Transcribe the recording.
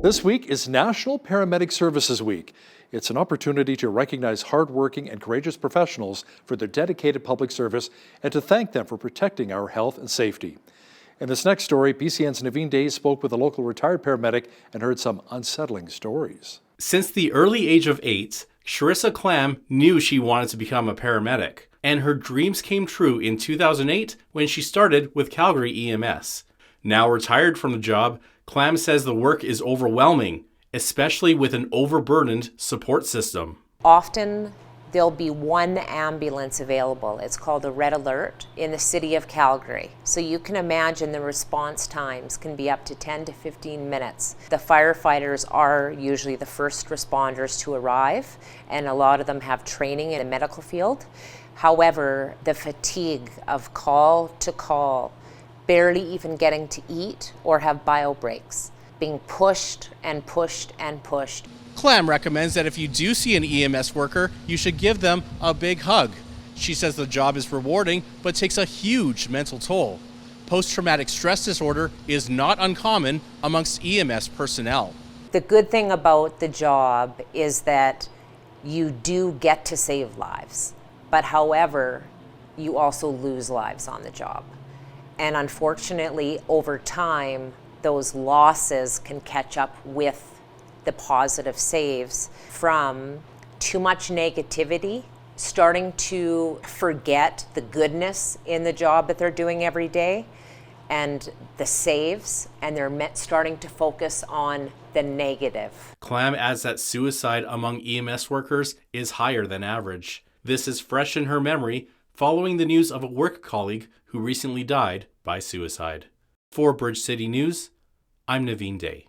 This week is National Paramedic Services Week. It's an opportunity to recognize hardworking and courageous professionals for their dedicated public service and to thank them for protecting our health and safety. In this next story, BCN's Naveen spoke with a local retired paramedic and heard some unsettling stories. Since the early age of 8, Charissa Clam knew she wanted to become a paramedic, and her dreams came true in 2008 when she started with Calgary EMS. Now retired from the job, Clam says the work is overwhelming, especially with an overburdened support system. Often there'll be one ambulance available. It's called a red alert in the city of Calgary. So you can imagine the response times can be up to 10 to 15 minutes. The firefighters are usually the first responders to arrive, and a lot of them have training in the medical field. However, the fatigue of call to call, barely even getting to eat or have bio breaks, being pushed and pushed and pushed. Clam recommends that if you do see an EMS worker, you should give them a big hug. She says the job is rewarding, but takes a huge mental toll. Post-traumatic stress disorder is not uncommon amongst EMS personnel. The good thing about the job is that you do get to save lives, but however, you also lose lives on the job. And unfortunately, over time, those losses can catch up with the positive saves from too much negativity, starting to forget the goodness in the job that they're doing every day, and the saves, and they're starting to focus on the negative. Clam adds that suicide among EMS workers is higher than average. This is fresh in her memory following the news of a work colleague who recently died by suicide. For Bridge City News, I'm Naveen.